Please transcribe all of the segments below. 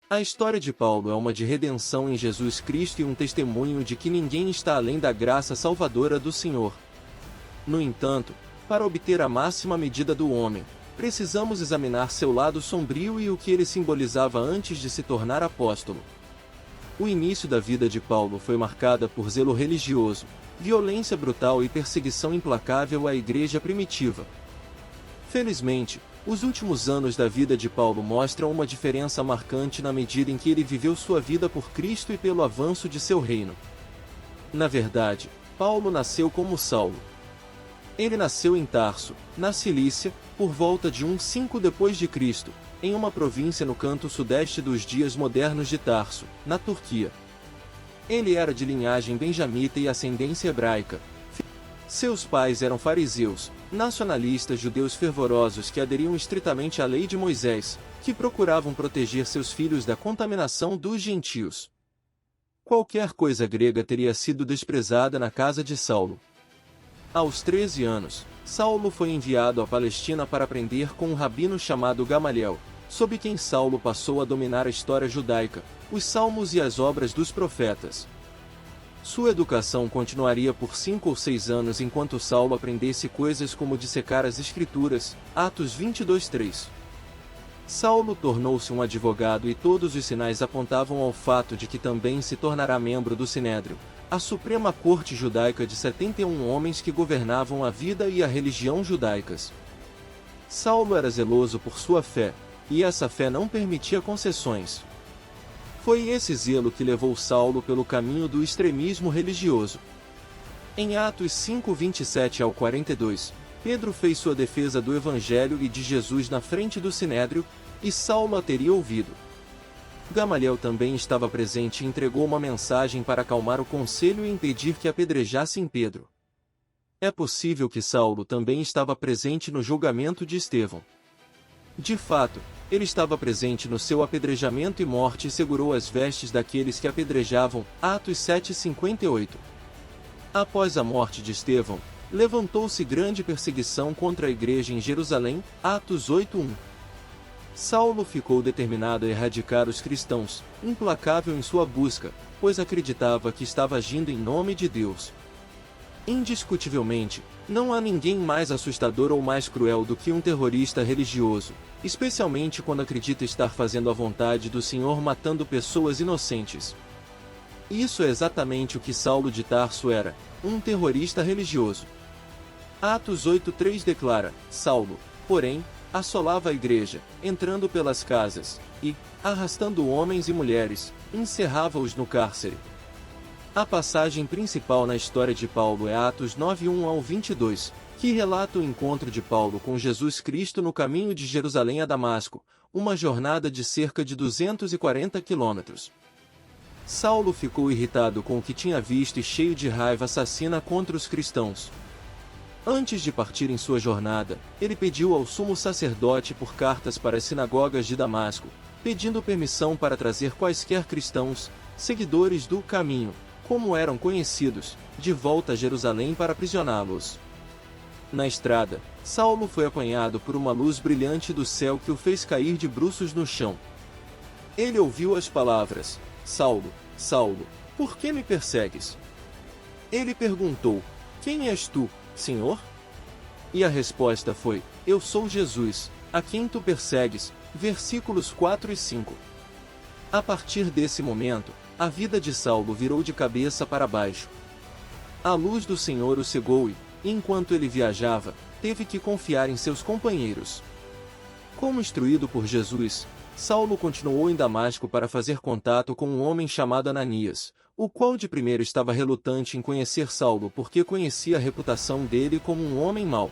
A história de Paulo é uma de redenção em Jesus Cristo e um testemunho de que ninguém está além da graça salvadora do Senhor. No entanto, para obter a máxima medida do homem, precisamos examinar seu lado sombrio e o que ele simbolizava antes de se tornar apóstolo. O início da vida de Paulo foi marcada por zelo religioso, violência brutal e perseguição implacável à igreja primitiva. Felizmente, os últimos anos da vida de Paulo mostram uma diferença marcante na medida em que ele viveu sua vida por Cristo e pelo avanço de seu reino. Na verdade, Paulo nasceu como Saulo. Ele nasceu em Tarso, na Cilícia, por volta de 5 depois de Cristo, em uma província no canto sudeste dos dias modernos de Tarso, na Turquia. Ele era de linhagem benjamita e ascendência hebraica. Seus pais eram fariseus, nacionalistas judeus fervorosos que aderiam estritamente à lei de Moisés, que procuravam proteger seus filhos da contaminação dos gentios. Qualquer coisa grega teria sido desprezada na casa de Saulo. Aos 13 anos, Saulo foi enviado à Palestina para aprender com um rabino chamado Gamaliel, sob quem Saulo passou a dominar a história judaica, os salmos e as obras dos profetas. Sua educação continuaria por 5 ou 6 anos enquanto Saulo aprendesse coisas como dissecar as Escrituras, Atos 22:3. Saulo tornou-se um advogado e todos os sinais apontavam ao fato de que também se tornará membro do Sinédrio, a suprema corte judaica de 71 homens que governavam a vida e a religião judaicas. Saulo era zeloso por sua fé, e essa fé não permitia concessões. Foi esse zelo que levou Saulo pelo caminho do extremismo religioso. Em Atos 5:27 ao 42, Pedro fez sua defesa do Evangelho e de Jesus na frente do Sinédrio, e Saulo a teria ouvido. Gamaliel também estava presente e entregou uma mensagem para acalmar o conselho e impedir que apedrejassem Pedro. É possível que Saulo também estava presente no julgamento de Estevão. De fato, ele estava presente no seu apedrejamento e morte e segurou as vestes daqueles que apedrejavam, Atos 7:58. Após a morte de Estevão, levantou-se grande perseguição contra a igreja em Jerusalém, Atos 8:1. Saulo ficou determinado a erradicar os cristãos, implacável em sua busca, pois acreditava que estava agindo em nome de Deus. Indiscutivelmente, não há ninguém mais assustador ou mais cruel do que um terrorista religioso, especialmente quando acredita estar fazendo a vontade do Senhor matando pessoas inocentes. Isso é exatamente o que Saulo de Tarso era, um terrorista religioso. Atos 8:3 declara: Saulo, porém, assolava a igreja, entrando pelas casas, e, arrastando homens e mulheres, encerrava-os no cárcere. A passagem principal na história de Paulo é Atos 9:1 ao 22, que relata o encontro de Paulo com Jesus Cristo no caminho de Jerusalém a Damasco, uma jornada de cerca de 240 quilômetros. Saulo ficou irritado com o que tinha visto e cheio de raiva assassina contra os cristãos. Antes de partir em sua jornada, ele pediu ao sumo sacerdote por cartas para as sinagogas de Damasco, pedindo permissão para trazer quaisquer cristãos, seguidores do caminho, como eram conhecidos, de volta a Jerusalém para aprisioná-los. Na estrada, Saulo foi apanhado por uma luz brilhante do céu que o fez cair de bruços no chão. Ele ouviu as palavras: Saulo, Saulo, por que me persegues? Ele perguntou: Quem és tu, Senhor? E a resposta foi: Eu sou Jesus, a quem tu persegues. Versículos 4 e 5. A partir desse momento, a vida de Saulo virou de cabeça para baixo. A luz do Senhor o cegou e, enquanto ele viajava, teve que confiar em seus companheiros. Como instruído por Jesus, Saulo continuou em Damasco para fazer contato com um homem chamado Ananias, o qual de primeiro estava relutante em conhecer Saulo porque conhecia a reputação dele como um homem mau.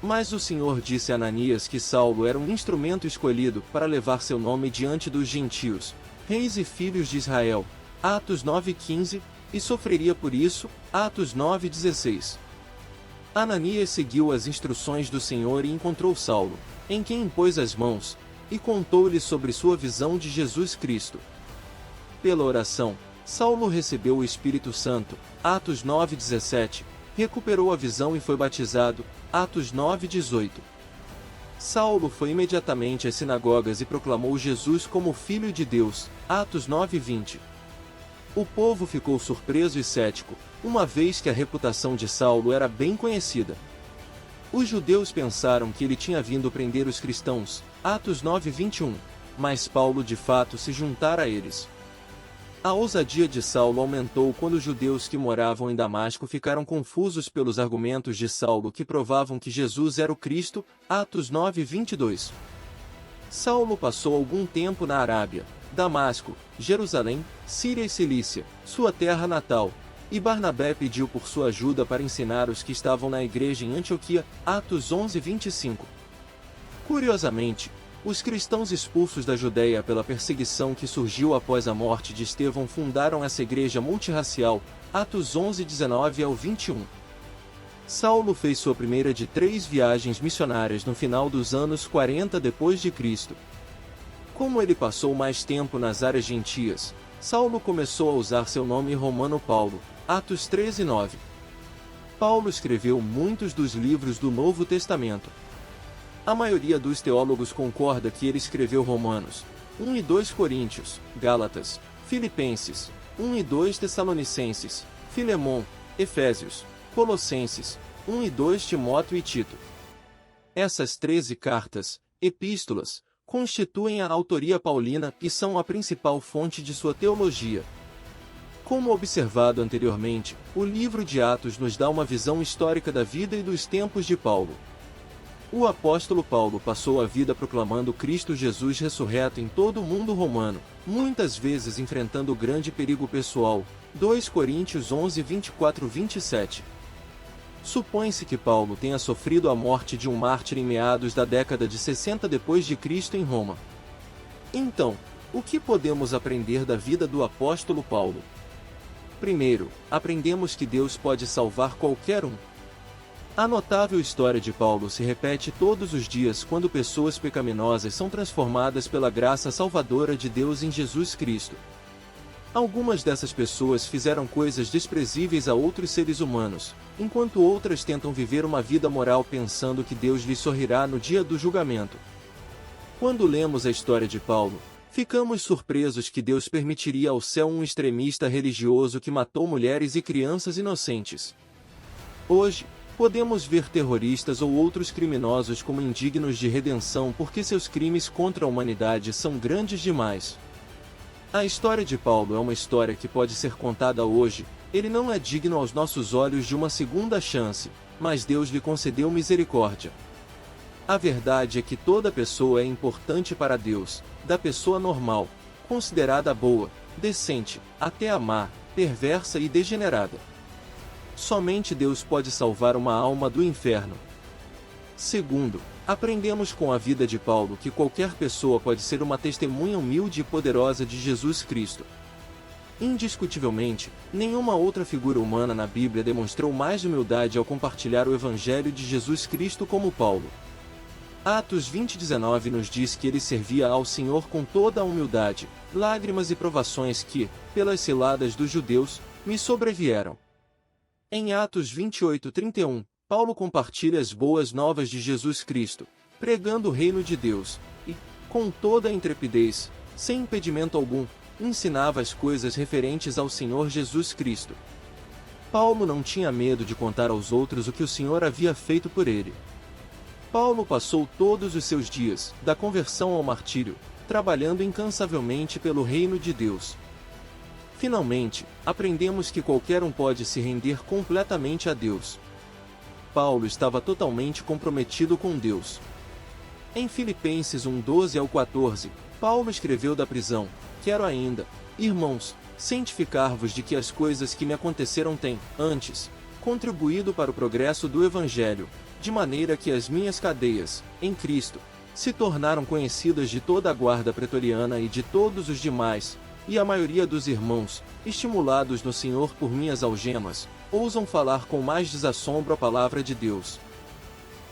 Mas o Senhor disse a Ananias que Saulo era um instrumento escolhido para levar seu nome diante dos gentios, reis e filhos de Israel, Atos 9:15, e sofreria por isso, Atos 9:16. Ananias seguiu as instruções do Senhor e encontrou Saulo, em quem impôs as mãos, e contou-lhe sobre sua visão de Jesus Cristo. Pela oração, Saulo recebeu o Espírito Santo, Atos 9:17, recuperou a visão e foi batizado, Atos 9:18. Saulo foi imediatamente às sinagogas e proclamou Jesus como Filho de Deus. Atos 9:20. O povo ficou surpreso e cético, uma vez que a reputação de Saulo era bem conhecida. Os judeus pensaram que ele tinha vindo prender os cristãos. Atos 9:21. Mas Paulo de fato se juntara a eles. A ousadia de Saulo aumentou quando os judeus que moravam em Damasco ficaram confusos pelos argumentos de Saulo que provavam que Jesus era o Cristo. Atos 9:22. Saulo passou algum tempo na Arábia, Damasco, Jerusalém, Síria e Cilícia, sua terra natal, e Barnabé pediu por sua ajuda para ensinar os que estavam na igreja em Antioquia. Atos 11:25. Curiosamente, os cristãos expulsos da Judéia pela perseguição que surgiu após a morte de Estevão fundaram essa igreja multirracial. Atos 11:19 ao 21. Saulo fez sua primeira de 3 viagens missionárias no final dos anos 40 d.C. Como ele passou mais tempo nas áreas gentias, Saulo começou a usar seu nome romano Paulo. Atos 13:9. Paulo escreveu muitos dos livros do Novo Testamento. A maioria dos teólogos concorda que ele escreveu Romanos, 1 e 2 Coríntios, Gálatas, Filipenses, 1 e 2 Tessalonicenses, Filemão, Efésios, Colossenses, 1 e 2 Timóteo e Tito. Essas 13 cartas, epístolas, constituem a autoria paulina e são a principal fonte de sua teologia. Como observado anteriormente, o livro de Atos nos dá uma visão histórica da vida e dos tempos de Paulo. O apóstolo Paulo passou a vida proclamando Cristo Jesus ressurreto em todo o mundo romano, muitas vezes enfrentando grande perigo pessoal. 2 Coríntios 11:24-27. Supõe-se que Paulo tenha sofrido a morte de um mártir em meados da década de 60 d.C. em Roma. Então, o que podemos aprender da vida do apóstolo Paulo? Primeiro, aprendemos que Deus pode salvar qualquer um. A notável história de Paulo se repete todos os dias quando pessoas pecaminosas são transformadas pela graça salvadora de Deus em Jesus Cristo. Algumas dessas pessoas fizeram coisas desprezíveis a outros seres humanos, enquanto outras tentam viver uma vida moral pensando que Deus lhes sorrirá no dia do julgamento. Quando lemos a história de Paulo, ficamos surpresos que Deus permitiria ao céu um extremista religioso que matou mulheres e crianças inocentes. Hoje, podemos ver terroristas ou outros criminosos como indignos de redenção porque seus crimes contra a humanidade são grandes demais. A história de Paulo é uma história que pode ser contada hoje. Ele não é digno aos nossos olhos de uma segunda chance, mas Deus lhe concedeu misericórdia. A verdade é que toda pessoa é importante para Deus, da pessoa normal, considerada boa, decente, até a má, perversa e degenerada. Somente Deus pode salvar uma alma do inferno. Segundo, aprendemos com a vida de Paulo que qualquer pessoa pode ser uma testemunha humilde e poderosa de Jesus Cristo. Indiscutivelmente, nenhuma outra figura humana na Bíblia demonstrou mais humildade ao compartilhar o Evangelho de Jesus Cristo como Paulo. Atos 20:19 nos diz que ele servia ao Senhor com toda a humildade, lágrimas e provações que, pelas ciladas dos judeus, me sobrevieram. Em Atos 28:31, Paulo compartilha as boas novas de Jesus Cristo, pregando o reino de Deus, e, com toda a intrepidez, sem impedimento algum, ensinava as coisas referentes ao Senhor Jesus Cristo. Paulo não tinha medo de contar aos outros o que o Senhor havia feito por ele. Paulo passou todos os seus dias, da conversão ao martírio, trabalhando incansavelmente pelo reino de Deus. Finalmente, aprendemos que qualquer um pode se render completamente a Deus. Paulo estava totalmente comprometido com Deus. Em Filipenses 1:12-14, Paulo escreveu da prisão: "Quero ainda, irmãos, cientificar-vos de que as coisas que me aconteceram têm, antes, contribuído para o progresso do Evangelho, de maneira que as minhas cadeias, em Cristo, se tornaram conhecidas de toda a guarda pretoriana e de todos os demais, e a maioria dos irmãos, estimulados no Senhor por minhas algemas, ousam falar com mais desassombro a palavra de Deus."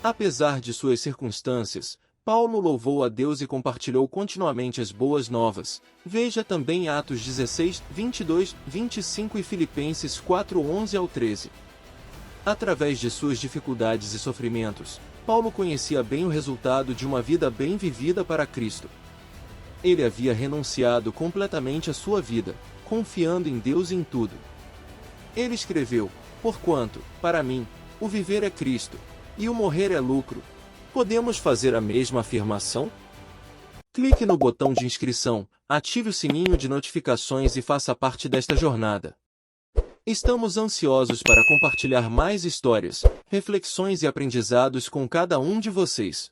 Apesar de suas circunstâncias, Paulo louvou a Deus e compartilhou continuamente as boas novas. Veja também Atos 16:22-25 e Filipenses 4:11-13. Através de suas dificuldades e sofrimentos, Paulo conhecia bem o resultado de uma vida bem vivida para Cristo. Ele havia renunciado completamente à sua vida, confiando em Deus em tudo. Ele escreveu: porquanto, para mim, o viver é Cristo, e o morrer é lucro. Podemos fazer a mesma afirmação? Clique no botão de inscrição, ative o sininho de notificações e faça parte desta jornada. Estamos ansiosos para compartilhar mais histórias, reflexões e aprendizados com cada um de vocês.